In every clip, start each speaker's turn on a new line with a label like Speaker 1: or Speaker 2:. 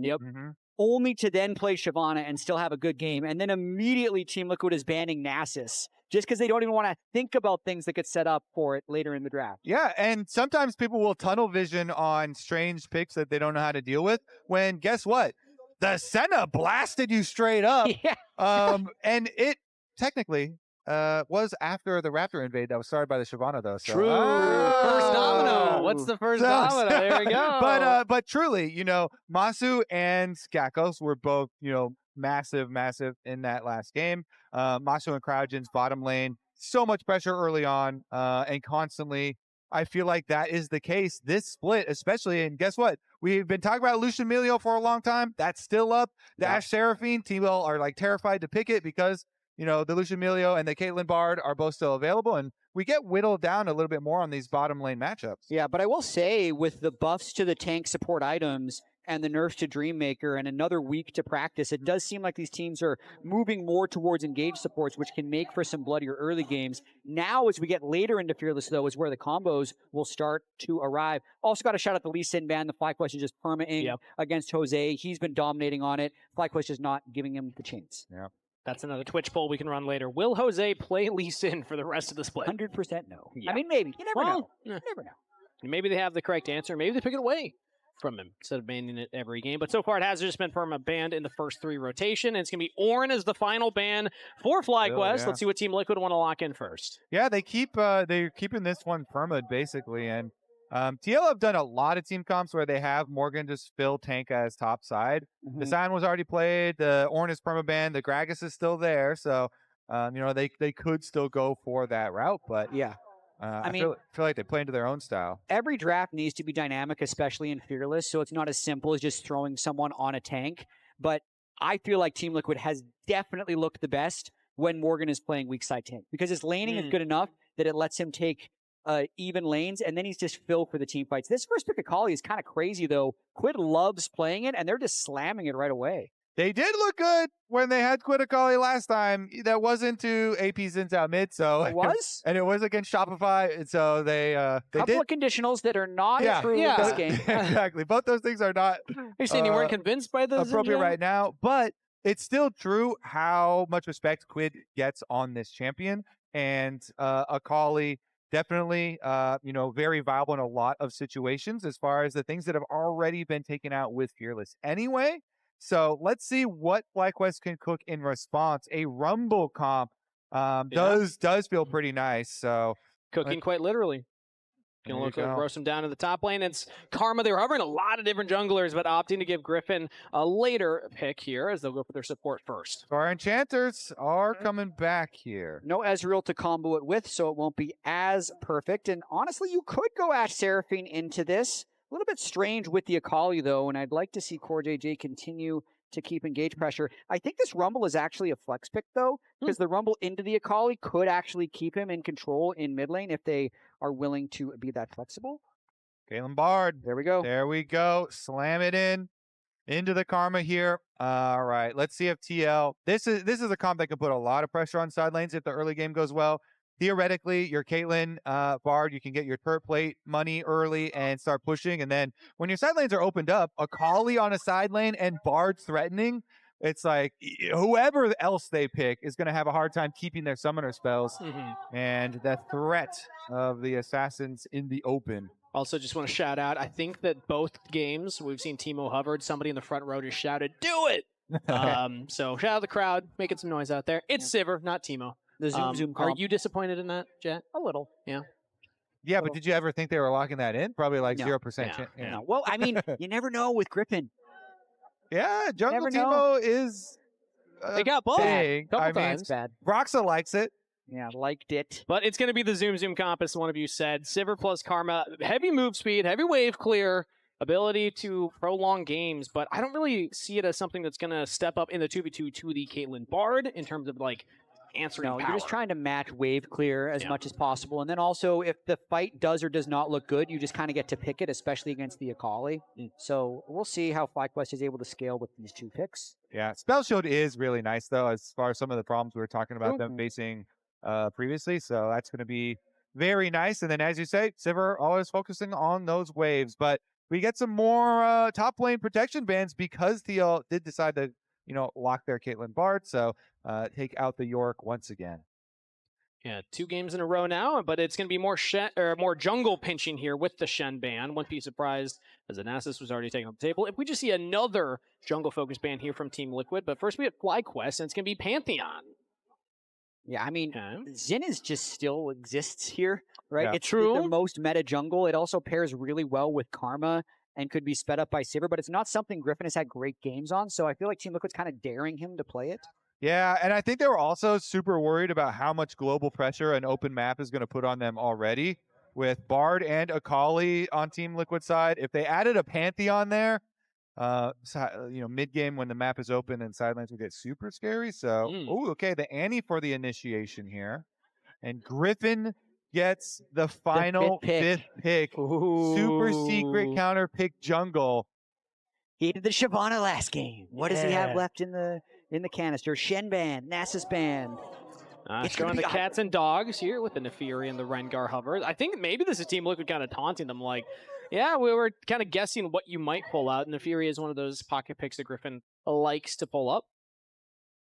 Speaker 1: Yep.
Speaker 2: only to then play Shyvana and still have a good game. And then immediately Team Liquid is banning Nasus just because they don't even want to think about things that get set up for it later in the draft.
Speaker 3: Yeah, and sometimes people will tunnel vision on strange picks that they don't know how to deal with, when guess what? The Senna blasted you straight up.
Speaker 2: Yeah.
Speaker 3: And it technically was after the Raptor invade that was started by the Shyvana, though. So.
Speaker 1: True. First domino. What's the first domino? There we go.
Speaker 3: But truly, Massu and Gakgos were both, massive in that last game. Massu and Cryogen's bottom lane, so much pressure early on, and constantly. I feel like that is the case. This split, especially, and guess what? We've been talking about Lucian Melio for a long time. That's still up. The Ashe Seraphine, T-Will are like terrified to pick it because, the Lucian Melio and the Cailtyn Bard are both still available, and we get whittled down a little bit more on these bottom lane matchups.
Speaker 2: Yeah, but I will say with the buffs to the tank support items and the nerfs to Dreammaker and another week to practice, it does seem like these teams are moving more towards engaged supports, which can make for some bloodier early games. Now, as we get later into Fearless, though, is where the combos will start to arrive. Also got to shout out the Lee Sin ban. The FlyQuest is just perma-ing against Jose. He's been dominating on it. FlyQuest is not giving him the chance.
Speaker 3: Yeah.
Speaker 1: That's another Twitch poll we can run later. Will Jose play Lee Sin for the rest of the split?
Speaker 2: 100% no.
Speaker 1: Yeah.
Speaker 2: I mean, maybe. You never know. You never know.
Speaker 1: Maybe they have the correct answer. Maybe they pick it away from him instead of banning it every game. But so far, it has just been perma banned in the first 3 rotation. And it's going to be Ornn as the final ban for FlyQuest. Let's see what Team Liquid want to lock in first.
Speaker 3: Yeah, they're keeping this one perma, basically. And TL have done a lot of team comps where they have Morgan just fill tank as top side. The Sign was already played. The Ornn is permaban. The Gryffin is still there. So, they could still go for that route. But I feel like they play into their own style.
Speaker 2: Every draft needs to be dynamic, especially in Fearless. So it's not as simple as just throwing someone on a tank. But I feel like Team Liquid has definitely looked the best when Morgan is playing weak side tank because his laning is good enough that it lets him take even lanes, and then he's just filled for the team fights. This first pick Akali is kind of crazy, though. Quid loves playing it, and they're just slamming it right away.
Speaker 3: They did look good when they had Quid Akali last time. That wasn't to AP Zins out mid, so
Speaker 2: it was,
Speaker 3: and it was against Shopify, and so they
Speaker 2: couple of conditionals that are not true in this game.
Speaker 3: Exactly, both those things are not.
Speaker 1: Are you saying you weren't convinced by those
Speaker 3: appropriate right now? But it's still true how much respect Quid gets on this champion, and Akali. Definitely, very viable in a lot of situations as far as the things that have already been taken out with Fearless anyway. So let's see what FlyQuest can cook in response. A Rumble comp does feel pretty nice. So
Speaker 1: cooking quite literally. Gonna look to roast him down to the top lane. It's Karma. They were hovering a lot of different junglers, but opting to give Gryffin a later pick here as they'll go for their support first.
Speaker 3: So our enchanters are coming back here.
Speaker 2: No Ezreal to combo it with, so it won't be as perfect. And honestly, you could go Ashe Seraphine into this. A little bit strange with the Akali, though, and I'd like to see CoreJJ continue to keep engage pressure. I think this Rumble is actually a flex pick, though, because the Rumble into the Akali could actually keep him in control in mid lane if they are willing to be that flexible.
Speaker 3: Cailtyn Bard.
Speaker 2: There we go.
Speaker 3: There we go. Slam it into the Karma here. All right. Let's see if TL. This is a comp that can put a lot of pressure on side lanes if the early game goes well. Theoretically, your Cailtyn Bard, you can get your turret plate money early and start pushing. And then when your side lanes are opened up, Akali on a side lane and Bard threatening, it's like whoever else they pick is going to have a hard time keeping their summoner spells. And the threat of the assassins in the open.
Speaker 1: Also, just want to shout out, I think that both games, we've seen Teemo hovered. Somebody in the front row just shouted, "Do it!" So shout out the crowd, making some noise out there. It's Sivir, not Teemo.
Speaker 2: The zoom
Speaker 1: Are you disappointed in that, Jet?
Speaker 2: A little.
Speaker 1: Yeah.
Speaker 3: Yeah, but did you ever think they were locking that in? Probably like 0%.
Speaker 2: No. Well, I mean, you never know with Gryffin.
Speaker 3: Yeah, Jungle Teemo is
Speaker 1: they got both.
Speaker 2: Couple times. Bad.
Speaker 3: Broxa likes it.
Speaker 2: Yeah, liked it.
Speaker 1: But it's going to be the zoom comp, as one of you said. Sivir plus Karma, heavy move speed, heavy wave clear, ability to prolong games, but I don't really see it as something that's going to step up in the 2v2 to the Cailtyn Bard in terms of like answering power.
Speaker 2: You're just trying to match wave clear as much as possible. And then also, if the fight does or does not look good, you just kind of get to pick it, especially against the Akali. So we'll see how FlyQuest is able to scale with these 2 picks.
Speaker 3: Yeah, Spell Shield is really nice, though, as far as some of the problems we were talking about them facing previously. So that's going to be very nice. And then, as you say, Sivir always focusing on those waves. But we get some more top lane protection bans because TL did decide to, lock their Cailtyn Bard. So take out the York once again.
Speaker 1: Yeah, 2 games in a row now, but it's going to be more jungle pinching here with the Shen ban. Wouldn't be surprised, as Anasis was already taken on the table, if we just see another jungle-focused ban here from Team Liquid. But first we have FlyQuest, and it's going to be Pantheon.
Speaker 2: Yeah, I mean,
Speaker 1: Okay.
Speaker 2: Xin just still exists here, right?
Speaker 3: Yeah.
Speaker 2: It's
Speaker 1: True.
Speaker 2: the most meta jungle. It also pairs really well with Karma and could be sped up by Sivir, but it's not something Gryffin has had great games on, so I feel like Team Liquid's kind of daring him to play it.
Speaker 3: Yeah, and I think they were also super worried about how much global pressure an open map is going to put on them already with Bard and Akali on Team Liquid side. If they added a Pantheon there, mid-game when the map is open and sidelines will get super scary. So, okay, the Annie for the initiation here. And Gryffin gets the final fifth pick. Super secret counter pick jungle.
Speaker 2: He did the Shyvana last game. What does he have left in the canister? Shen band, Nasus band.
Speaker 1: Showing the cats and dogs here with the Nefiri and the Rengar hover. I think maybe this is Team Liquid kind of taunting them like, yeah, we were kind of guessing what you might pull out. Nefiri is one of those pocket picks that Gryffin likes to pull up.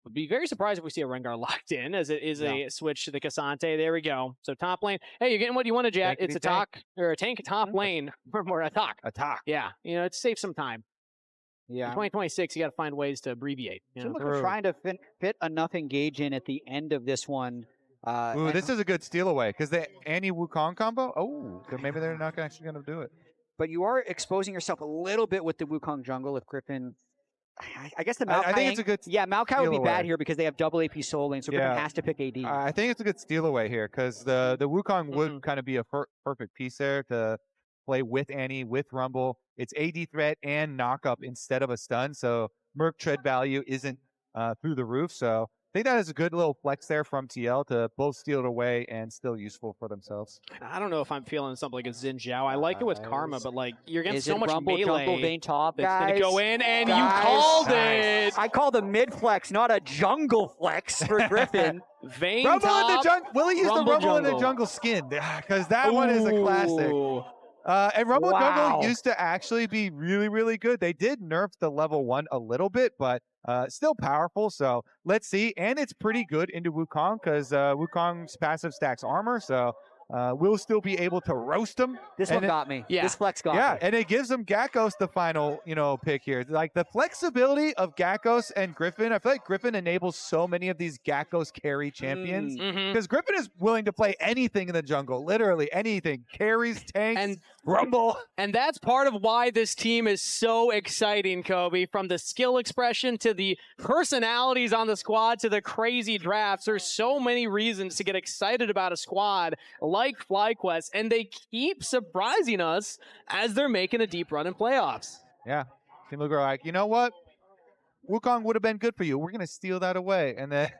Speaker 1: Would be very surprised if we see a Rengar locked in, as it is a switch to the Cassante. There we go. So top lane. Hey, you're getting what you wanted, Jack. It's a tank top lane. More attack. Yeah, it saves some time.
Speaker 2: Yeah.
Speaker 1: In 2026, you got to find ways to abbreviate.
Speaker 2: We're trying to fit enough engage in at the end of this one.
Speaker 3: This is a good steal away because the Annie Wukong combo. Oh, so maybe they're not actually going to do it.
Speaker 2: But you are exposing yourself a little bit with the Wukong jungle if Gryffin. I guess the Maokai.
Speaker 3: I think it's a good.
Speaker 2: Yeah, Maokai would be
Speaker 3: away.
Speaker 2: bad here because they have double AP soul lane, so Gryffin has to pick AD.
Speaker 3: I think it's a good steal away here because the Wukong would kind of be a perfect piece there to play with Annie, with Rumble. It's AD threat and knockup instead of a stun, so Merc tread value isn't through the roof. So I think that is a good little flex there from TL to both steal it away and still useful for themselves.
Speaker 1: I don't know if I'm feeling something like a Xin Zhao. I like it with Karma, but like you're getting so much
Speaker 2: Rumble,
Speaker 1: melee.
Speaker 2: jungle, Vayne top,
Speaker 1: It's
Speaker 2: guys.
Speaker 1: gonna go in, and you called it.
Speaker 2: I called a mid flex, not a jungle flex for Gryffin.
Speaker 1: Vayne
Speaker 3: Rumble
Speaker 1: top,
Speaker 3: in the jungle. Will he use the Rumble
Speaker 1: jungle.
Speaker 3: in the jungle skin? Because that one is a classic. And Rumble Jungle used to actually be really, really good. They did nerf the level 1 a little bit, but still powerful. So let's see. And it's pretty good into Wukong because Wukong's passive stacks armor. So we'll still be able to roast him.
Speaker 2: This one got me.
Speaker 1: Yeah.
Speaker 2: This flex got me.
Speaker 3: Yeah, and it gives them Gakgos the final, pick here. Like the flexibility of Gakgos and Gryffin. I feel like Gryffin enables so many of these Gakgos carry champions because Gryffin is willing to play anything in the jungle, literally anything. Carries, tanks,
Speaker 1: And
Speaker 3: Rumble.
Speaker 1: And that's part of why this team is so exciting, Kobe. From the skill expression to the personalities on the squad to the crazy drafts. There's so many reasons to get excited about a squad like FlyQuest, and they keep surprising us as they're making a deep run in playoffs.
Speaker 3: Yeah. Team Luger like, you know what? Wukong would have been good for you. We're going to steal that away. And then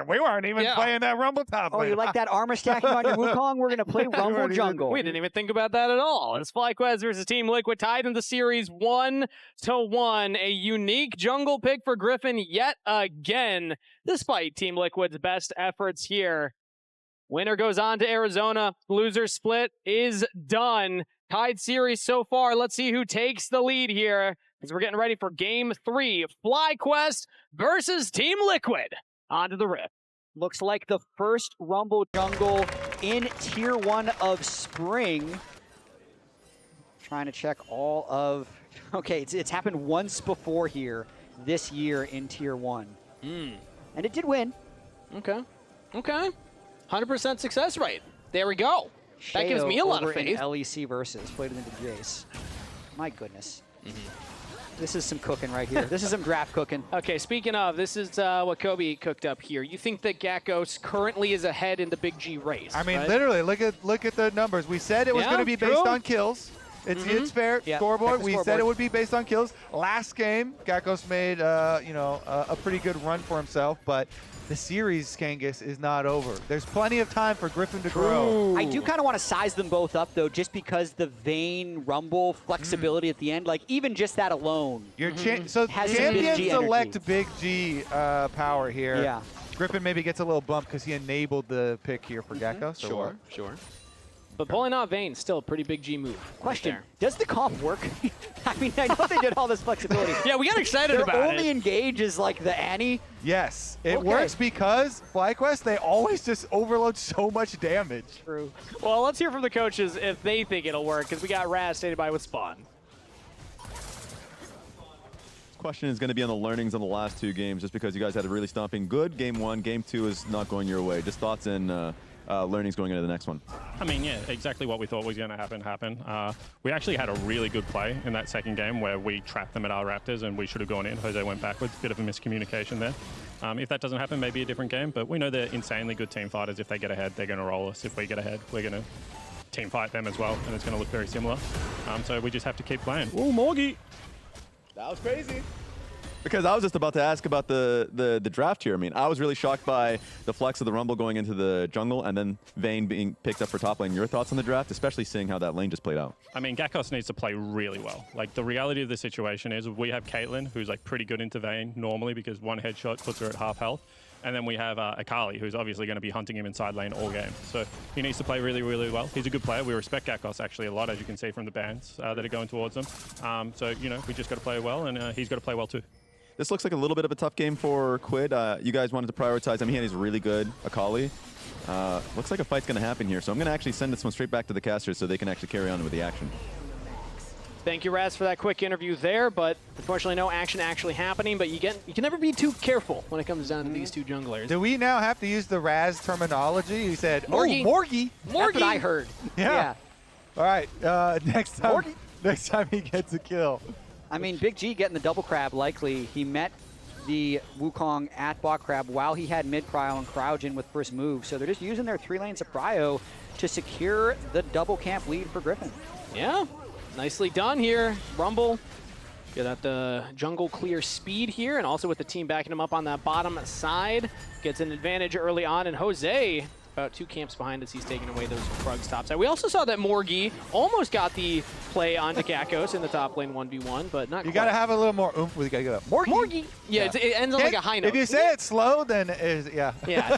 Speaker 3: we weren't even playing that Rumble top
Speaker 2: Oh,
Speaker 3: lane.
Speaker 2: you like that armor stacking on your Wukong? We're going to play Rumble jungle.
Speaker 1: We didn't even think about that at all. It's FlyQuest versus Team Liquid tied in the series 1-1. A unique jungle pick for Gryffin yet again, despite Team Liquid's best efforts here. Winner goes on to Arizona. Loser split is done. Tied series so far. Let's see who takes the lead here as we're getting ready for Game 3. FlyQuest versus Team Liquid. Onto the Rift.
Speaker 2: Looks like the first Rumble jungle in Tier 1 of Spring. Trying to check all of... Okay, it's happened once before here this year in Tier 1. And it did win.
Speaker 1: Okay. 100% success rate. There we go. That gives me a lot of faith.
Speaker 2: LEC versus played it into Jace. My goodness. This is some cooking right here. This is some draft cooking.
Speaker 1: Okay, speaking of, this is what Kobe cooked up here. You think that Gakgos currently is ahead in the Big G race?
Speaker 3: I mean,
Speaker 1: right?
Speaker 3: literally, look at the numbers. We said it was going to be based on kills. It's fair.
Speaker 2: Yeah,
Speaker 3: scoreboard. We
Speaker 2: scoreboard.
Speaker 3: said it would be based on kills. Last game, Gakgos made a pretty good run for himself, but the series, Kangas, is not over. There's plenty of time for Gryffin to grow.
Speaker 2: I do kind of want to size them both up, though, just because the Vayne Rumble flexibility at the end, like even just that alone.
Speaker 3: So
Speaker 2: Has some
Speaker 3: champions
Speaker 2: Big G
Speaker 3: select
Speaker 2: energy.
Speaker 3: Big G power here.
Speaker 2: Yeah.
Speaker 3: Gryffin maybe gets a little bump because he enabled the pick here for Gakgos.
Speaker 1: Sure. But pulling off Vayne, still a pretty big G move.
Speaker 2: Question,
Speaker 1: right
Speaker 2: does the comp work? I mean, I know they did all this flexibility.
Speaker 1: Yeah, we got excited
Speaker 2: Their
Speaker 1: about
Speaker 2: only
Speaker 1: it.
Speaker 2: engage is like the Annie.
Speaker 3: Yes, it
Speaker 2: Okay.
Speaker 3: works because FlyQuest, they always just overload so much damage.
Speaker 2: True.
Speaker 1: Well, let's hear from the coaches if they think it'll work, because we got Raz stated by with Spawn.
Speaker 4: Question is going to be on the learnings on the last 2 games, just because you guys had a really stomping good game 1, game 2 is not going your way. Just thoughts and learnings going into the next one.
Speaker 5: I mean, yeah, exactly what we thought was going to happen. We actually had a really good play in that second game where we trapped them at our Raptors and we should have gone in. Jose went backwards, bit of a miscommunication there. If that doesn't happen, maybe a different game, but we know they're insanely good team fighters. If they get ahead, they're going to roll us. If we get ahead, we're going to team fight them as well, and it's going to look very similar. So we just have to keep playing. Ooh, Morgie!
Speaker 4: That was crazy. Because I was just about to ask about the draft here. I mean, I was really shocked by the flex of the Rumble going into the jungle and then Vayne being picked up for top lane. Your thoughts on the draft, especially seeing how that lane just played out?
Speaker 5: I mean, Gakgos needs to play really well. Like, the reality of the situation is we have Cailtyn, who's like pretty good into Vayne normally because one headshot puts her at half health. And then we have Akali, who's obviously going to be hunting him inside lane all game. So he needs to play really, really well. He's a good player. We respect Gakgos actually a lot, as you can see from the bans that are going towards him. So, you know, we just got to play well, and he's got to play well too.
Speaker 4: This looks like a little bit of a tough game for Quid. You guys wanted to prioritize. I mean, he's really good. Akali. Looks like a fight's going to happen here. So I'm going to actually send this one straight back to the casters so they can actually carry on with the action.
Speaker 1: Thank you, Raz, for that quick interview there, but unfortunately no action actually happening, but you can never be too careful when it comes down to these 2 junglers.
Speaker 3: Do we now have to use the Raz terminology? He said,
Speaker 1: Morgie.
Speaker 3: oh, Morgie.
Speaker 2: That's what I heard.
Speaker 3: Yeah. All right, next time he gets a kill.
Speaker 2: I mean, Big G getting the double crab likely. He met the Wukong at bot crab while he had mid prio and Cryogen with first move. So they're just using their 3 lanes of prio to secure the double camp lead for Gryffin.
Speaker 1: Yeah, nicely done here. Rumble, get at the jungle clear speed here, and also with the team backing him up on that bottom side. Gets an advantage early on, and Jose about 2 camps behind as he's taking away those Krugs topside. We also saw that Morgie almost got the play onto Gakgos in the top lane 1v1, but not
Speaker 3: You
Speaker 1: quite.
Speaker 3: got to have a little more oomph when you got to go.
Speaker 1: Morgie. Yeah, it ends on like a high note.
Speaker 3: If you say it slow, then yeah.
Speaker 1: Yeah.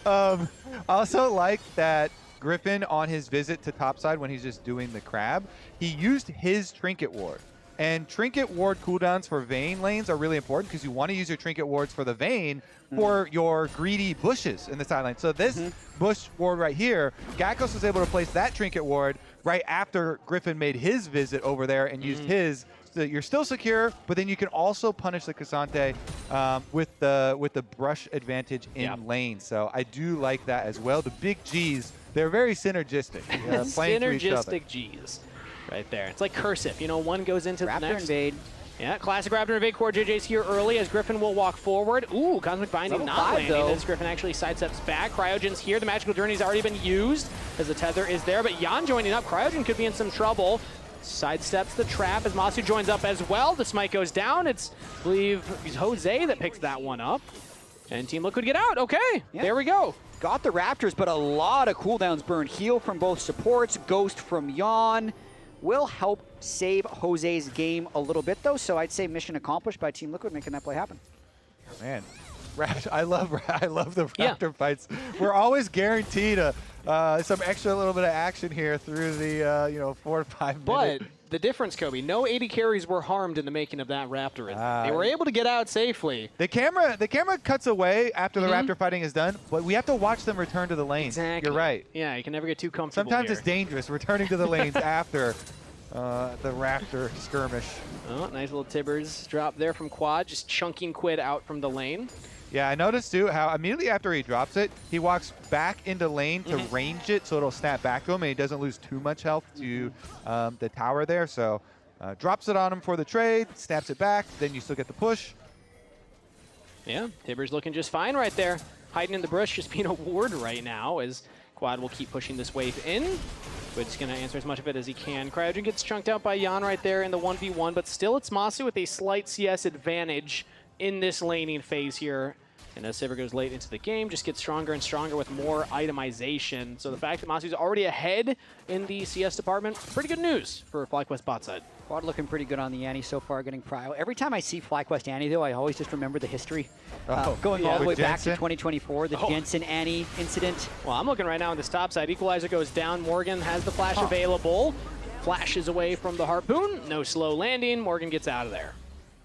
Speaker 3: I also like that Gryffin on his visit to topside when he's just doing the crab, he used his trinket ward. And trinket ward cooldowns for Vayne lanes are really important because you want to use your trinket wards for the Vayne for your greedy bushes in the side lane. So this bush ward right here, Gakgos was able to place that trinket ward right after Gryffin made his visit over there and used his. So you're still secure, but then you can also punish the Cassante with the brush advantage in lane. So I do like that as well. The big Gs, they're very synergistic. Playing to each other.
Speaker 1: Synergistic Gs. Right there. It's like cursive. You know, one goes into
Speaker 2: Raptor
Speaker 1: the next.
Speaker 2: invade.
Speaker 1: Yeah, classic Raptor invade. CoreJJ's here early as Gryffin will walk forward. Ooh, Cosmic Binding
Speaker 2: Level
Speaker 1: not
Speaker 2: 5
Speaker 1: landing
Speaker 2: though.
Speaker 1: as Gryffin actually sidesteps back. Cryogen's here. The Magical Journey's already been used as the tether is there, but Yeon joining up. Cryogen could be in some trouble. Sidesteps the trap as Massu joins up as well. The smite goes down. It's, I believe, Jose that picks that one up. And Team Liquid get out. Okay, there we go.
Speaker 2: Got the Raptors, but a lot of cooldowns burned. Heal from both supports, Ghost from Yeon. Will help save Jose's game a little bit, though, so I'd say mission accomplished by Team Liquid making that play happen.
Speaker 3: Man, I love the Raptor fights. We're always guaranteed some extra little bit of action here through the 4 to 5 minutes.
Speaker 1: But the difference, Kobe, no AD carries were harmed in the making of that Raptor. They were able to get out safely.
Speaker 3: The camera cuts away after the Raptor fighting is done, but we have to watch them return to the lanes.
Speaker 1: Exactly.
Speaker 3: You're right.
Speaker 1: Yeah, you can never get too comfortable
Speaker 3: Sometimes
Speaker 1: here.
Speaker 3: it's dangerous returning to the lanes after the Raptor skirmish.
Speaker 1: Oh, nice little Tibbers drop there from Quad, just chunking Quid out from the lane.
Speaker 3: Yeah, I noticed too how immediately after he drops it, he walks back into lane to range it so it'll snap back to him and he doesn't lose too much health to the tower there. So drops it on him for the trade, snaps it back, then you still get the push.
Speaker 1: Yeah, Tibbers looking just fine right there. Hiding in the brush, just being a ward right now as Quad will keep pushing this wave in. Quid's going to answer as much of it as he can. Cryogen gets chunked out by Yeon right there in the 1v1, but still it's Massu with a slight CS advantage in this laning phase here And as Sivir goes late into the game, just gets stronger and stronger with more itemization. So the fact that Massu's already ahead in the CS department, pretty good news for FlyQuest bot side.
Speaker 2: Quad looking pretty good on the Annie so far, getting Cryo. Every time I see FlyQuest Annie, though, I always just remember the history. Going all the way back to 2024, the Jensen Annie incident.
Speaker 1: Well, I'm looking right now on this top side. Equalizer goes down. Morgan has the flash available. Flashes away from the Harpoon. No slow landing. Morgan gets out of there.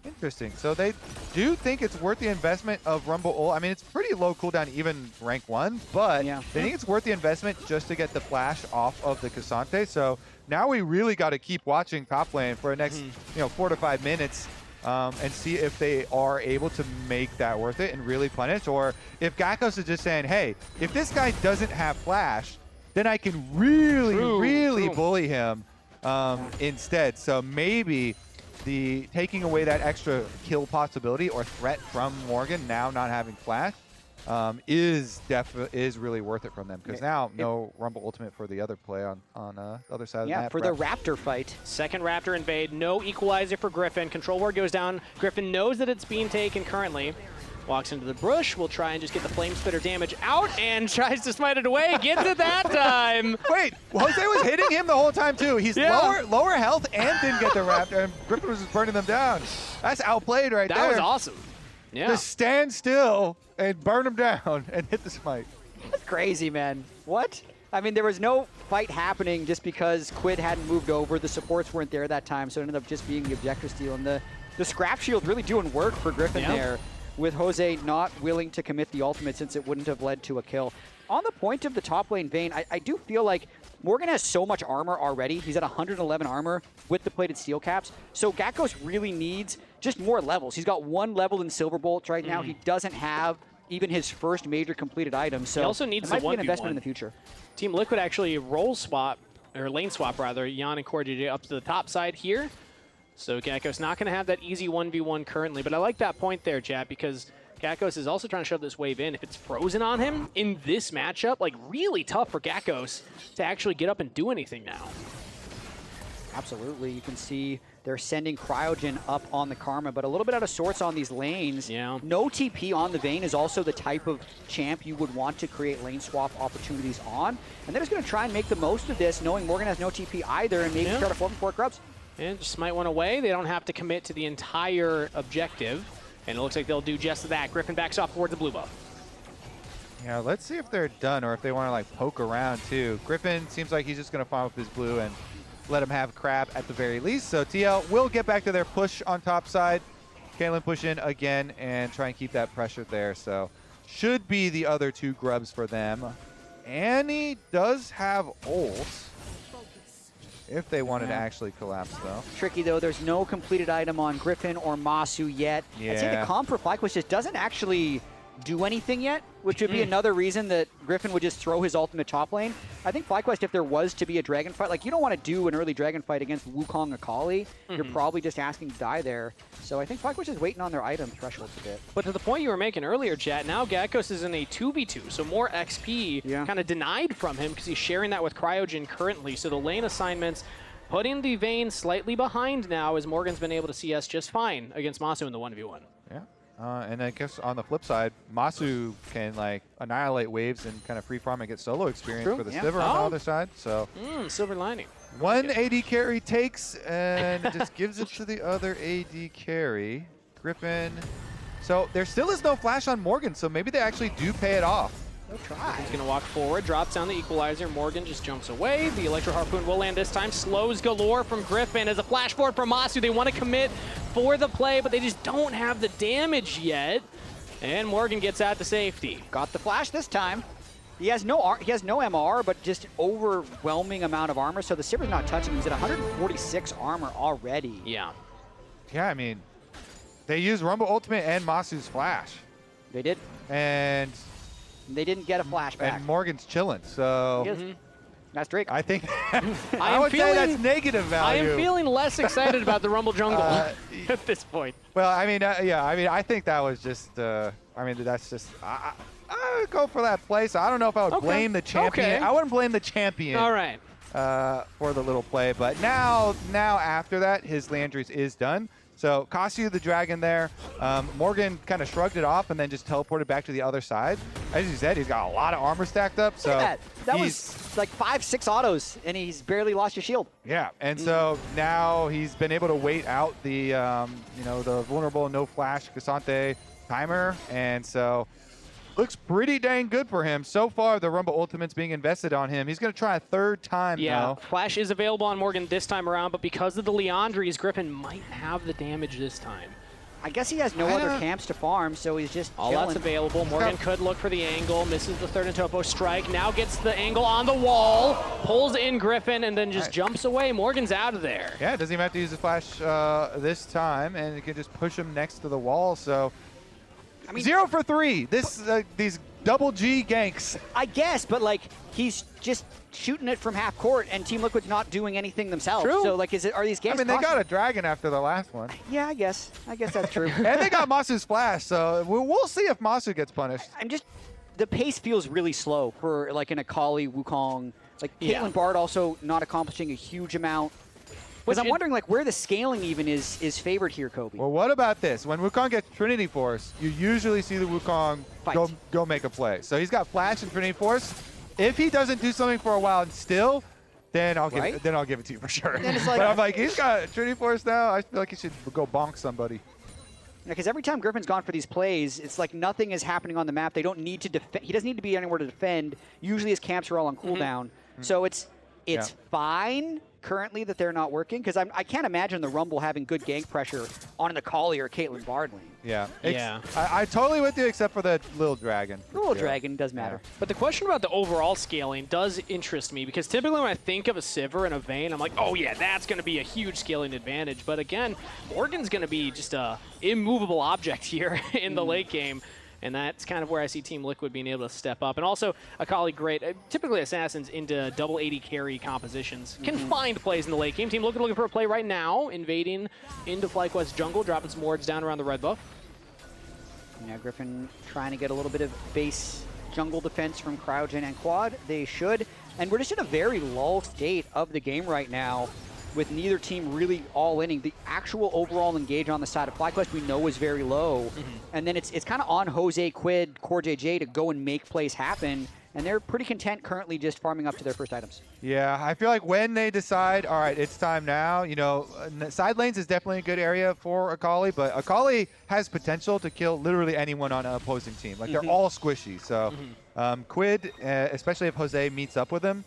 Speaker 3: Interesting. So they do think it's worth the investment of Rumble ult. I mean, it's pretty low cooldown, even rank 1, but they think it's worth the investment just to get the flash off of the Cassante. So now we really got to keep watching top lane for the next 4 to 5 minutes and see if they are able to make that worth it and really punish, or if Gakgos is just saying, hey, if this guy doesn't have flash, then I can really bully him instead. So maybe the taking away that extra kill possibility or threat from Morgan now not having flash is really worth it from them, because now no Rumble ultimate for the other play on the other side of the map.
Speaker 2: Yeah, for the Raptor fight.
Speaker 1: Second Raptor invade, no equalizer for Gryffin. Control ward goes down. Gryffin knows that it's being taken currently. Walks into the bush, will try and just get the Flame Spitter damage out, and tries to smite it away. Gets it that time.
Speaker 3: Wait, Jose was hitting him the whole time too. He's lower health and didn't get the Raptor, and Gryffin was just burning them down. That's outplayed right there.
Speaker 1: That was awesome. Yeah.
Speaker 3: Just stand still and burn him down and hit the smite.
Speaker 2: That's crazy, man. What? I mean, there was no fight happening just because Quid hadn't moved over. The supports weren't there that time, so it ended up just being the objective steal. And the scrap shield really doing work for Gryffin there, with Jose not willing to commit the ultimate since it wouldn't have led to a kill. On the point of the top lane Vayne, I do feel like Morgan has so much armor already. He's at 111 armor with the plated steel caps. So Gakgos really needs just more levels. He's got 1 level in Silver Bolts right now. He doesn't have even his first major completed item. So
Speaker 1: he also needs
Speaker 2: it might
Speaker 1: the
Speaker 2: be an investment in the future.
Speaker 1: Team Liquid actually role swap, or lane swap rather, Yeon and CoreJJ up to the top side here. So Gakgos not going to have that easy 1v1 currently, but I like that point there, chat, because Gakgos is also trying to shove this wave in. If it's frozen on him in this matchup, like really tough for Gakgos to actually get up and do anything now.
Speaker 2: Absolutely. You can see they're sending Cryogen up on the Karma, but a little bit out of sorts on these lanes.
Speaker 1: Yeah.
Speaker 2: No TP on the Vayne is also the type of champ you would want to create lane swap opportunities on. And they're just going to try and make the most of this, knowing Morgan has no TP either, and maybe start a 4-4 grubs.
Speaker 1: And just smite one away. They don't have to commit to the entire objective. And it looks like they'll do just that. Gryffin backs off towards the blue buff.
Speaker 3: Yeah, let's see if they're done or if they want to like poke around too. Gryffin seems like he's just going to farm up his blue and let him have crab at the very least. So TL will get back to their push on top side. Cailtyn push in again and try and keep that pressure there. So should be the other 2 grubs for them. Annie does have ult. If they wanted to actually collapse, though.
Speaker 2: Tricky, though. There's no completed item on Gryffin or Massu yet. I'd say the comp for FlyQuest just doesn't actually do anything yet, which would be another reason that Gryffin would just throw his ultimate top lane. I think FlyQuest, if there was to be a dragon fight, like you don't want to do an early dragon fight against Wukong Akali. You're probably just asking to die there. So I think FlyQuest is waiting on their item thresholds a bit.
Speaker 1: But to the point you were making earlier, chat, now Gakgos is in a 2v2, so more XP kind of denied from him because he's sharing that with Cryogen currently. So the lane assignments putting the Vayne slightly behind now, as Morgan's been able to CS just fine against Massu in the 1v1.
Speaker 3: Yeah. And I guess on the flip side, Massu can like annihilate waves and kind of free farm and get solo experience for the Sivir on the other side. So
Speaker 1: silver lining.
Speaker 3: One AD carry takes and just gives it to the other AD carry. Gryffin. So there still is no flash on Morgan, so maybe they actually do pay it off.
Speaker 2: They'll try.
Speaker 1: He's going to walk forward, drops down the equalizer. Morgan just jumps away. The Electro Harpoon will land this time. Slows galore from Gryffin as a flash forward from Massu. They want to commit for the play, but they just don't have the damage yet. And Morgan gets out to safety.
Speaker 2: Got the flash this time. He has no MR, but just overwhelming amount of armor. So the Sivir's not touching him. He's at 146 armor already.
Speaker 1: Yeah.
Speaker 3: Yeah, I mean, they used Rumble Ultimate and Masu's flash.
Speaker 2: They did.
Speaker 3: And
Speaker 2: they didn't get a flashback.
Speaker 3: And Morgan's chilling, so
Speaker 2: that's Drake.
Speaker 3: I think I would say that's negative value.
Speaker 1: I am feeling less excited about the Rumble Jungle at this point.
Speaker 3: Well, I mean, yeah, I mean, I think that was just, I mean, that's just, I would go for that play. So I don't know if I would blame the champion. I wouldn't blame the champion.
Speaker 1: All right.
Speaker 3: For the little play, but now after that, his Landry's is done. So cost you the dragon there. Morgan kind of shrugged it off and then just teleported back to the other side. As you said, he's got a lot of armor stacked up. So
Speaker 2: Look at that was like 5-6 autos, and he's barely lost his shield.
Speaker 3: Yeah, and so now he's been able to wait out the the vulnerable no flash Cassante timer, and so looks pretty dang good for him. So far, the Rumble Ultimate's being invested on him. He's going to try a third time, though.
Speaker 1: Flash is available on Morgan this time around, but because of the Leandries, Gryffin might have the damage this time.
Speaker 2: I guess he has no other camps to farm, so he's just
Speaker 1: all
Speaker 2: chilling.
Speaker 1: That's available. Morgan could look for the angle, misses the third and topo strike, now gets the angle on the wall, pulls in Gryffin, and then just jumps away. Morgan's out of there.
Speaker 3: Yeah, doesn't even have to use the flash this time, and it can just push him next to the wall, so... I mean, 0 for 3. These double G ganks.
Speaker 2: I guess, but like he's just shooting it from half court, and Team Liquid's not doing anything themselves.
Speaker 1: True.
Speaker 2: So like, are these ganks?
Speaker 3: I mean, they got a dragon after the last one.
Speaker 2: Yeah, I guess that's true.
Speaker 3: And they got Massu's flash, so we'll see if Massu gets punished.
Speaker 2: The pace feels really slow for like an Akali, Wukong. Like Cailtyn Bard also not accomplishing a huge amount. Because I'm wondering, like, where the scaling even is favored here, Kobe.
Speaker 3: Well, what about this? When Wukong gets Trinity Force, you usually see the Wukong go make a play. So he's got Flash and Trinity Force. If he doesn't do something for a while and still, then I'll give it to you for sure.
Speaker 2: It's like,
Speaker 3: but I'm like, he's got Trinity Force now. I feel like he should go bonk somebody.
Speaker 2: Because every time Griffin's gone for these plays, it's like nothing is happening on the map. They don't need to defend. He doesn't need to be anywhere to defend. Usually his camps are all on cooldown. So it's fine currently that they're not working, because I can't imagine the Rumble having good gank pressure on an Akali or Cailtyn Bard lane.
Speaker 3: Yeah. I totally with you except for the little dragon.
Speaker 2: The little dragon does matter.
Speaker 1: But the question about the overall scaling does interest me, because typically when I think of a Sivir and a Vayne, I'm like, oh yeah, that's going to be a huge scaling advantage. But again, Morgan's going to be just a immovable object here in the late game. And that's kind of where I see Team Liquid being able to step up. And also, Akali, great. Typically, Assassins into double 80 carry compositions can find plays in the late game. Team Liquid looking for a play right now, invading into FlyQuest jungle, dropping some wards down around the red buff.
Speaker 2: Now Gryffin trying to get a little bit of base jungle defense from Cryogen and Quad. They should. And we're just in a very lull state of the game right now, with neither team really all-inning. The actual overall engage on the side of FlyQuest we know is very low. And then it's kind of on Jose, Quid, CoreJJ to go and make plays happen. And they're pretty content currently just farming up to their first items.
Speaker 3: Yeah, I feel like when they decide, all right, it's time now, you know, side lanes is definitely a good area for Akali, but Akali has potential to kill literally anyone on an opposing team. Like, they're all squishy. So Quid, especially if Jose meets up with him,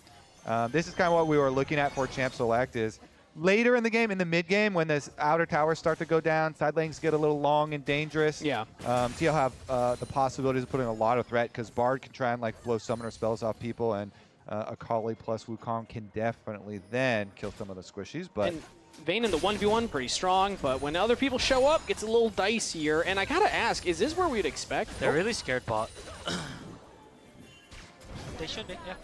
Speaker 3: this is kind of what we were looking at for Champ Select is, later in the game, in the mid game, when the outer towers start to go down, side lanes get a little long and dangerous.
Speaker 1: Yeah.
Speaker 3: TL have the possibilities of putting a lot of threat, because Bard can try and like blow summoner spells off people, and Akali plus Wukong can definitely then kill some of the squishies. But
Speaker 1: and Vayne in the 1v1 pretty strong, but when other people show up, gets a little dicier. And I gotta ask, is this where we'd expect?
Speaker 6: They're really scared bot. They should be, yeah.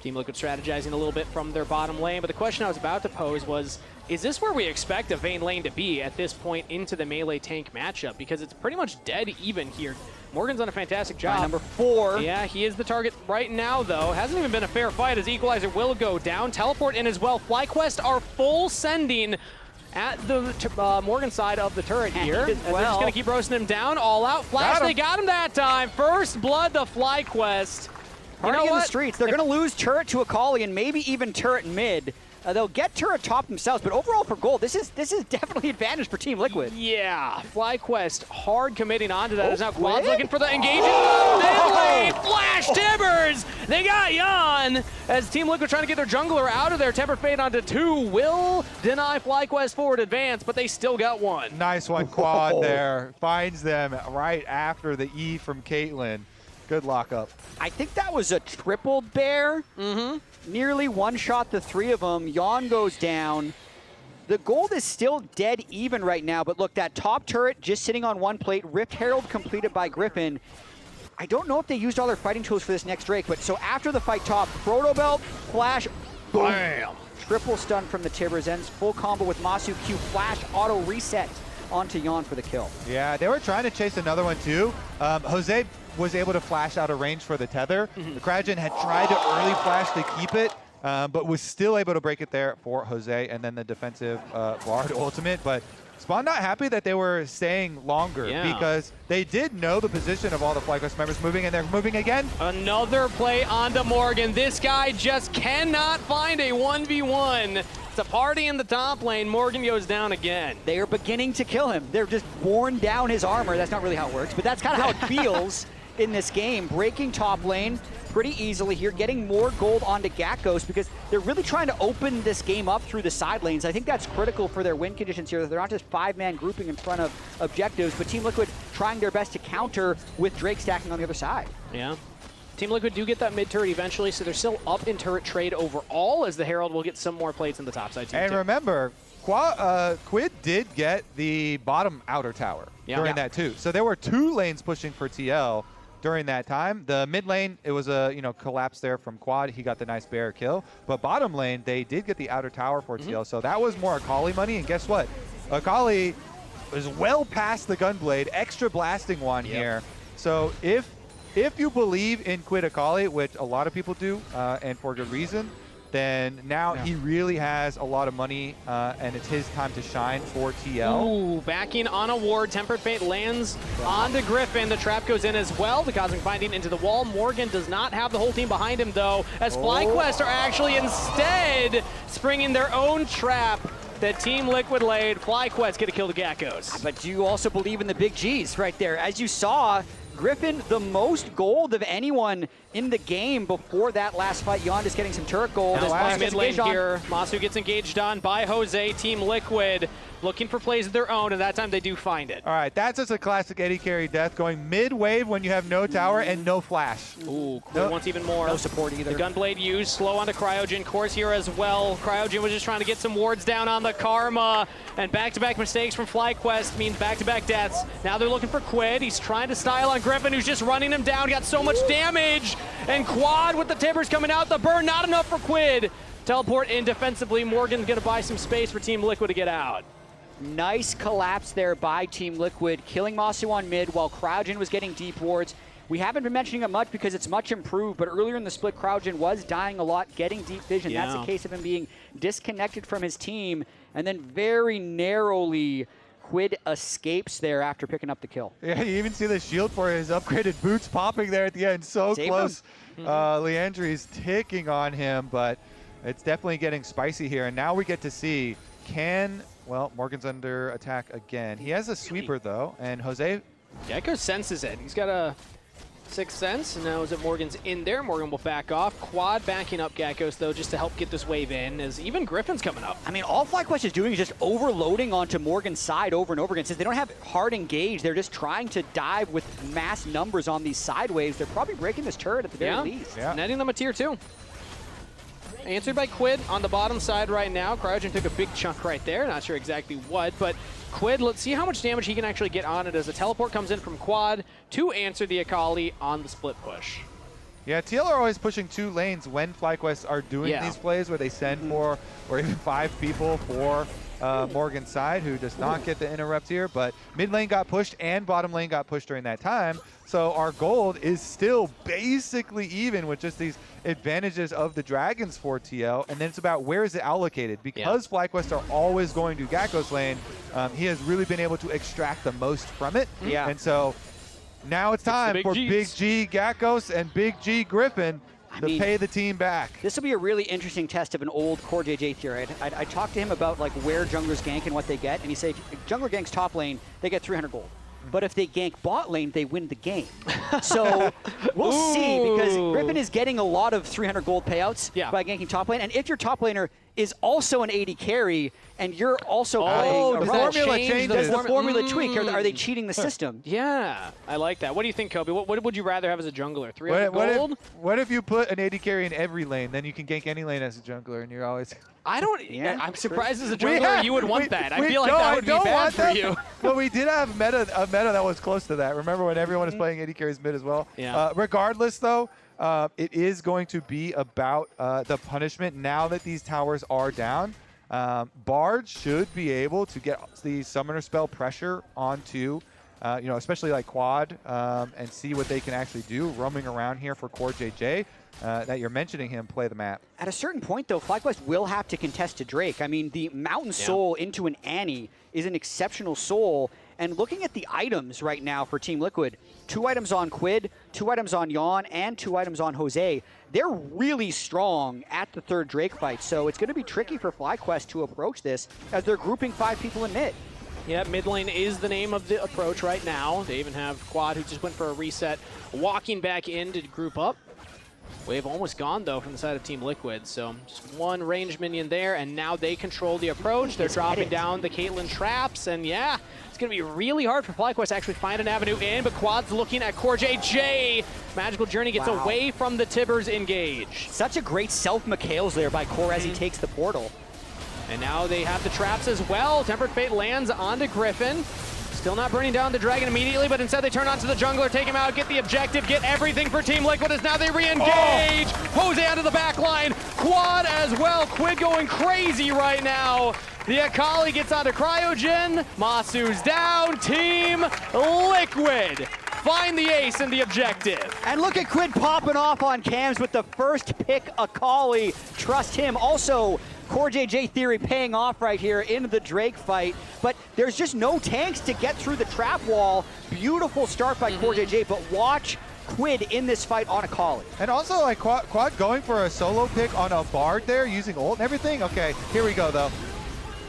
Speaker 1: Team Liquid strategizing a little bit from their bottom lane, but the question I was about to pose was, is this where we expect a Vayne lane to be at this point into the melee tank matchup? Because it's pretty much dead even here. Morgan's done a fantastic job.
Speaker 2: Number 4.
Speaker 1: Yeah, he is the target right now, though. Hasn't even been a fair fight as Equalizer will go down. Teleport in as well. FlyQuest are full sending at the Morgan side of the turret here. As they're just going to keep roasting him down. All out. Flash, they got him that time. First blood to FlyQuest.
Speaker 2: You know in the streets. They're going to lose turret to Akali and maybe even turret mid. They'll get turret top themselves, but overall for gold, this is definitely advantage for Team Liquid.
Speaker 1: Yeah, FlyQuest hard committing onto that. As now Quad's looking for the engagement. Mid lane, Flash Timbers! They got Yeon! As Team Liquid trying to get their jungler out of there. Tempered Fade onto 2 will deny FlyQuest forward advance, but they still got one.
Speaker 3: Nice one, Quad there. Finds them right after the E from Cailtyn. Good lockup.
Speaker 2: I think that was a triple bear. Nearly one-shot the 3 of them. Yeon goes down. The gold is still dead even right now, but look, that top turret just sitting on one plate. Rift Herald completed by Gryffin. I don't know if they used all their fighting tools for this next Drake, but so after the fight top, Proto Belt, Flash, boom.
Speaker 1: Bam.
Speaker 2: Triple stun from the Tibbers, ends full combo with Massu Q, Flash, auto reset onto Yeon for the kill.
Speaker 3: Yeah, they were trying to chase another one too. Jose was able to flash out of range for the tether. The Cryogen had tried to early flash to keep it, but was still able to break it there for Jose, and then the defensive Bard ultimate. But Spawn not happy that they were staying longer because they did know the position of all the FlyQuest members moving, and they're moving again.
Speaker 1: Another play onto Morgan. This guy just cannot find a 1v1. It's a party in the top lane. Morgan goes down again.
Speaker 2: They are beginning to kill him. They're just worn down his armor. That's not really how it works, but that's kind of how it feels in this game. Breaking top lane pretty easily here, getting more gold onto Gakgos because they're really trying to open this game up through the side lanes. I think that's critical for their win conditions here. They're not just 5-man grouping in front of objectives, but Team Liquid trying their best to counter with Drake stacking on the other side.
Speaker 1: Yeah. Team Liquid do get that mid turret eventually, so they're still up in turret trade overall, as the Herald will get some more plates in the top side team.
Speaker 3: And remember, Quid did get the bottom outer tower during that too. So there were 2 lanes pushing for TL during that time. The mid lane, it was a collapse there from Quad. He got the nice bear kill. But bottom lane, they did get the outer tower for TL. So that was more Akali money. And guess what? Akali was well past the Gunblade, extra blasting one here. So if you believe in Quid Akali, which a lot of people do, and for good reason, then now he really has a lot of money, and it's his time to shine for TL.
Speaker 1: Ooh, backing on a ward. Tempered Fate lands onto Gryffin. The trap goes in as well. The Cosmic Binding into the wall. Morgan does not have the whole team behind him, though, as FlyQuest are actually instead springing their own trap that Team Liquid laid. FlyQuest get a kill to Gakgos.
Speaker 2: But do you also believe in the big Gs right there? As you saw, Gryffin, the most gold of anyone in the game before that last fight. Yeon just getting some turret gold.
Speaker 1: Now mid lane here, Massu gets engaged on by Jose. Team Liquid looking for plays of their own, and that time they do find it.
Speaker 3: All right, that's just a classic Eddie carry death, going mid-wave when you have no tower and no flash.
Speaker 1: Ooh, Quid wants even more.
Speaker 2: No support either.
Speaker 1: The Gunblade used, slow onto Cryogen. Course here as well. Cryogen was just trying to get some wards down on the Karma, and back-to-back mistakes from FlyQuest means back-to-back deaths. Now they're looking for Quid. He's trying to style on Gryffin, who's just running him down. Got so much damage, and Quad with the timbers coming out. The burn not enough for Quid. Teleport in defensively. Morgan's gonna buy some space for Team Liquid to get out.
Speaker 2: Nice collapse there by Team Liquid, killing Massu on mid while Cryogen was getting deep wards. We haven't been mentioning it much because it's much improved, but earlier in the split, Cryogen was dying a lot, getting deep vision. That's a case of him being disconnected from his team, and then very narrowly, Quid escapes there after picking up the kill.
Speaker 3: Yeah, you even see the shield for his upgraded boots popping there at the end. So close. Leandri's ticking on him, but it's definitely getting spicy here. And now we get to see, well, Morgan's under attack again. He has a sweeper, though, and Jose...
Speaker 1: Gakgos senses it. He's got a 6th sense, and now as Morgan's in there, Morgan will back off. Quad backing up Gakgos, though, just to help get this wave in, as even Griffin's coming up.
Speaker 2: I mean, all FlyQuest is doing is just overloading onto Morgan's side over and over again. Since they don't have hard engage, they're just trying to dive with mass numbers on these side waves. They're probably breaking this turret at the very least.
Speaker 1: Netting them a tier 2. Answered by Quid on the bottom side right now. Cryogen took a big chunk right there. Not sure exactly what, but Quid, let's see how much damage he can actually get on it as a teleport comes in from Quad to answer the Akali on the split push.
Speaker 3: Yeah, TL are always pushing 2 lanes when FlyQuest are doing these plays where they send 4 or even 5 people for Morgan's side, who does not get the interrupt here, but mid lane got pushed and bottom lane got pushed during that time. So our gold is still basically even with just these advantages of the dragons for TL, and then it's about where is it allocated. Because FlyQuest are always going to Gakgos lane, he has really been able to extract the most from it. And so now it's time for Big G Gakgos and Big G Gryffin to pay the team back.
Speaker 2: This will be a really interesting test of an old CoreJJ theory. I talked to him about like where junglers gank and what they get, and he said if jungler ganks top lane, they get 300 gold. But if they gank bot lane, they win the game. So we'll see, because Gryffin is getting a lot of 300 gold payouts by ganking top lane. And if your top laner is also an AD carry, and you're also
Speaker 3: the formula changes.
Speaker 2: Does the formula tweak? Are they cheating the system?
Speaker 1: Yeah, I like that. What do you think, Kobe? What would you rather have as a jungler? 300 gold?
Speaker 3: What if you put an AD carry in every lane? Then you can gank any lane as a jungler, and you're always...
Speaker 1: I don't... I'm surprised as a jungler you would want that. I feel like that would be bad for you.
Speaker 3: Well, we did have a meta that was close to that. Remember when everyone is playing AD carries mid as well?
Speaker 1: Yeah.
Speaker 3: Regardless, though, it is going to be about the punishment now that these towers are down. Bard should be able to get the summoner spell pressure onto, especially like Quad, and see what they can actually do roaming around here for CoreJJ. that you're mentioning him play the map.
Speaker 2: At a certain point, though, FlyQuest will have to contest to Drake. I mean, the Mountain Soul into an Annie is an exceptional soul. And looking at the items right now for Team Liquid, 2 items on Quid, 2 items on Yeon, and 2 items on Jose. They're really strong at the 3rd Drake fight, so it's going to be tricky for FlyQuest to approach this as they're grouping 5 people in mid.
Speaker 1: Yeah, mid lane is the name of the approach right now. They even have Quad, who just went for a reset, walking back in to group up. Wave almost gone, though, from the side of Team Liquid. So just 1 ranged minion there, and now they control the approach. They're dropping down the Cailtyn traps, and yeah, it's going to be really hard for FlyQuest to actually find an avenue in, but Quad's looking at CoreJJ. Magical Journey gets away from the Tibbers engage.
Speaker 2: Such a great self-Mikhails there by Core as he takes the portal.
Speaker 1: And now they have the traps as well. Tempered Fate lands onto Gryffin. Still not burning down the dragon immediately, but instead they turn onto the jungler, take him out, get the objective, get everything for Team Liquid as now they re-engage. Jose onto the back line, Quad as well. Quid going crazy right now. The Akali gets onto Cryogen. Massu's down. Team Liquid find the ace and the objective.
Speaker 2: And look at Quid popping off on cams with the first pick Akali. Trust him. Also, CoreJJ theory paying off right here into the Drake fight, but there's just no tanks to get through the trap wall. Beautiful start by CoreJJ, but watch Quid in this fight on Akali.
Speaker 3: And also, like, Quad going for a solo pick on a Bard there, using ult and everything. Okay, here we go, though.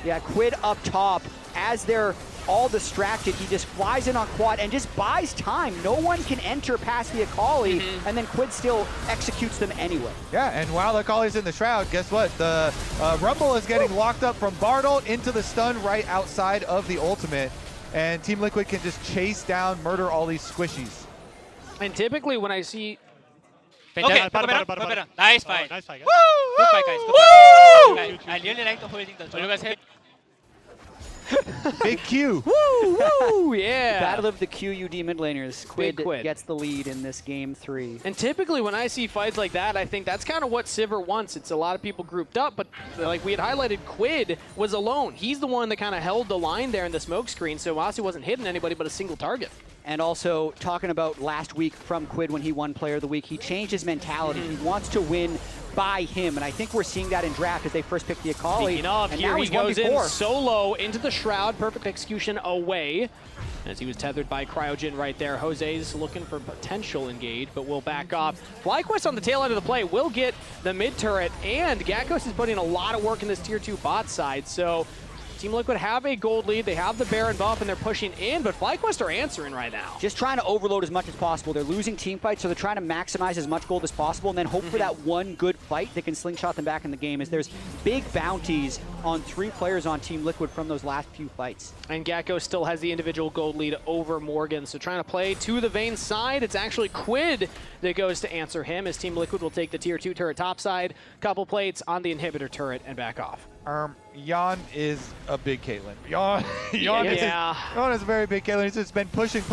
Speaker 2: Yeah, Quid up top as they're all distracted. He just flies in on Quad and just buys time. No one can enter past the Akali, and then Quid still executes them anyway.
Speaker 3: Yeah, and while Akali's in the Shroud, guess what? The Rumble is getting locked up from Bard ult into the stun right outside of the ultimate, and Team Liquid can just chase down, murder all these squishies.
Speaker 1: And typically when I see...
Speaker 6: Okay, nice fight.
Speaker 7: Nice fight, guys.
Speaker 6: Good fight, guys. Good fight. I really like the holding the you guys hit.
Speaker 3: Big Q.
Speaker 1: Woo, woo, yeah.
Speaker 2: Battle of the QUD mid laners. Quid
Speaker 1: Quid
Speaker 2: gets the lead in this game 3.
Speaker 1: And typically when I see fights like that, I think that's kind of what Sivir wants. It's a lot of people grouped up, but like we had highlighted, Quid was alone. He's the one that kind of held the line there in the smoke screen, so Massu wasn't hitting anybody but a single target.
Speaker 2: And also, talking about last week from Quid when he won Player of the Week, he changed his mentality. He wants to win by him, and I think we're seeing that in draft as they first pick the Akali.
Speaker 1: Speaking of,
Speaker 2: and
Speaker 1: here
Speaker 2: now
Speaker 1: he
Speaker 2: he's
Speaker 1: goes in
Speaker 2: 1v4.
Speaker 1: solo into the Shroud. Perfect execution away as he was tethered by Cryogen right there. Jose's looking for potential engage, but will back off. FlyQuest on the tail end of the play will get the mid turret, and Gakgos is putting a lot of work in this tier 2 bot side, so Team Liquid have a gold lead. They have the Baron buff, and they're pushing in, but FlyQuest are answering right now.
Speaker 2: Just trying to overload as much as possible. They're losing team fights, so they're trying to maximize as much gold as possible and then hope for that one good fight that can slingshot them back in the game, as there's big bounties on 3 players on Team Liquid from those last few fights.
Speaker 1: And Gakgos still has the individual gold lead over Morgan, so trying to play to the Vayne side. It's actually Quid that goes to answer him, as Team Liquid will take the tier 2 turret topside, couple plates on the inhibitor turret, and back off.
Speaker 3: Yeon is a big Cailtyn. Yeon is a very big Cailtyn. He's just been pushing.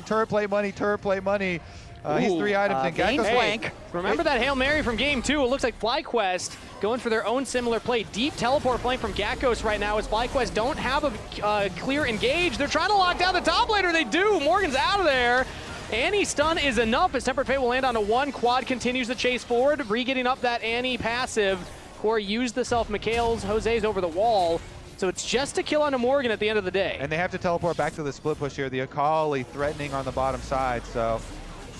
Speaker 3: Turret play money. He's 3 items in Gakgos flank.
Speaker 1: Remember that Hail Mary from game 2? It looks like FlyQuest going for their own similar play. Deep teleport flank from Gakgos right now, as FlyQuest don't have a clear engage. They're trying to lock down the top laner. They do. Morgan's out of there. Annie stun is enough as Tempered Fate will land onto 1. Quad continues the chase forward, re-getting up that Annie passive. Core used the self-Mikhails. Jose's over the wall. So it's just a kill onto Morgan at the end of the day.
Speaker 3: And they have to teleport back to the split push here. The Akali threatening on the bottom side. So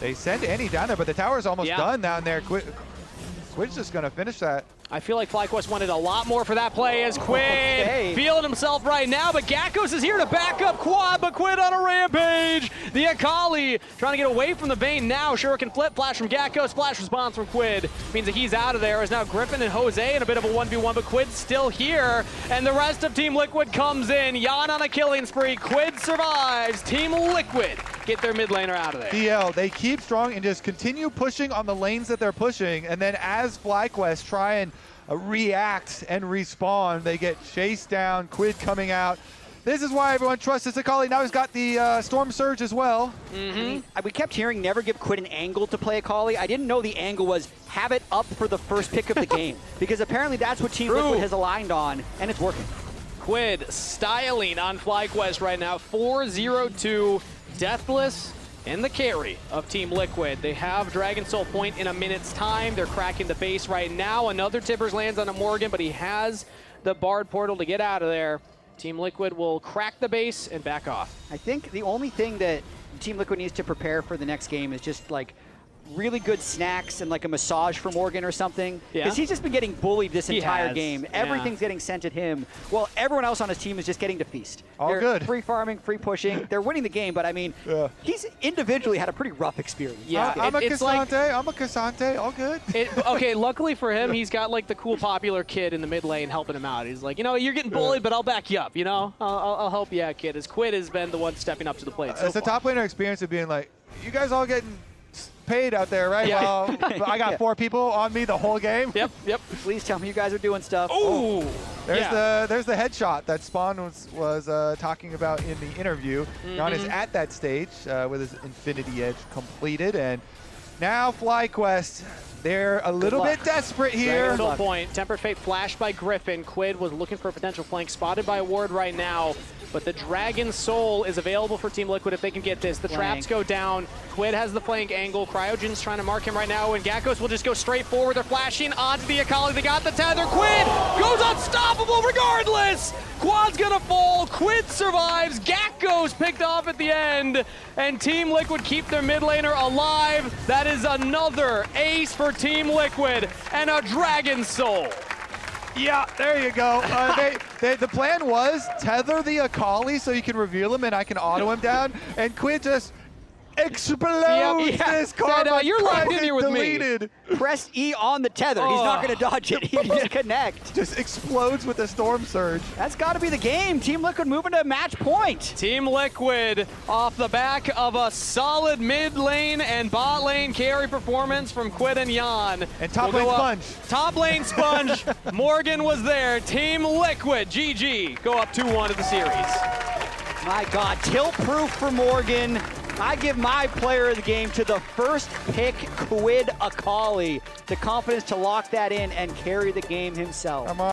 Speaker 3: they send Annie down there, but the tower's almost done down there. Quid's just going to finish that.
Speaker 1: I feel like FlyQuest wanted a lot more for that play, as Quid feeling himself right now, but Gakgos is here to back up Quad, but Quid on a rampage. The Akali trying to get away from the Vayne now. Shuriken flip, flash from Gakgos, flash response from Quid. Means that he's out of there, as now Gryffin and Jose in a bit of a 1v1, but Quid's still here, and the rest of Team Liquid comes in. Yeon on a killing spree. Quid survives. Team Liquid get their mid laner out of there.
Speaker 3: DL, they keep strong and just continue pushing on the lanes that they're pushing, and then as FlyQuest try and react and respawn, they get chased down. Quid coming out. This is why everyone trusts this Akali. Now he's got the Storm Surge as well.
Speaker 2: We kept hearing never give Quid an angle to play Akali. I didn't know the angle was have it up for the first pick of the game, because apparently that's what Team Liquid has aligned on, and it's working.
Speaker 1: Quid styling on FlyQuest right now. 4-0-2. Deathless and the carry of Team Liquid. They have Dragon Soul point in a minute's time. They're cracking the base right now. Another Tibbers lands on a Morgan, but he has the Bard portal to get out of there. Team Liquid will crack the base and back off.
Speaker 2: I think the only thing that Team Liquid needs to prepare for the next game is just like really good snacks and like a massage for Morgan or something. Because he's just been getting bullied this entire game. Everything's getting sent at him. Well, everyone else on his team is just getting to feast.
Speaker 3: All good.
Speaker 2: Free farming, free pushing. They're winning the game, but I mean, he's individually had a pretty rough experience.
Speaker 1: Yeah,
Speaker 3: I'm a Cassante, all good.
Speaker 1: Okay, luckily for him, he's got like the cool popular kid in the mid lane helping him out. He's like, you know, you're getting bullied, but I'll back you up, you know? I'll help you out, kid. As Quid has been the one stepping up to the plate.
Speaker 3: It's a top laner experience of being like, you guys all getting paid out there, right? Well, I got 4 people on me the whole game.
Speaker 1: Yep.
Speaker 2: Please tell me you guys are doing stuff.
Speaker 1: Ooh.
Speaker 3: There's the headshot that Spawn was talking about in the interview. Yeon is at that stage with his Infinity Edge completed, and now FlyQuest. They're a little bit desperate here.
Speaker 1: Dragon point. Tempered Fate flashed by Gryffin. Quid was looking for a potential flank, spotted by Ward right now. But the Dragon Soul is available for Team Liquid if they can get this. The traps go down. Quid has the flank angle. Cryogen's trying to mark him right now, and Gakgos will just go straight forward. They're flashing onto the Akali. They got the tether. Quid goes unstoppable regardless. Quad's gonna fall. Quid survives. Gakgos picked off at the end, and Team Liquid keep their mid laner alive. That is another ace for Team Liquid and a Dragon Soul.
Speaker 3: Yeah, there you go. The plan was tether the Akali so you can reveal him and I can auto him down, and Quid just explodes this karma.
Speaker 1: You're locked in here with me.
Speaker 2: Press E on the tether. He's not going to dodge it. He just connect.
Speaker 3: Just explodes with the Storm Surge.
Speaker 2: That's got to be the game. Team Liquid moving to match point.
Speaker 1: Team Liquid off the back of a solid mid lane and bot lane carry performance from Quid and Yeon.
Speaker 3: And top lane Sponge.
Speaker 1: Top lane Sponge. Morgan was there. Team Liquid, GG, go up 2-1 to the series.
Speaker 2: My God, tilt proof for Morgan. I give my player of the game to the first pick, Quid Akali. The confidence to lock that in and carry the game himself.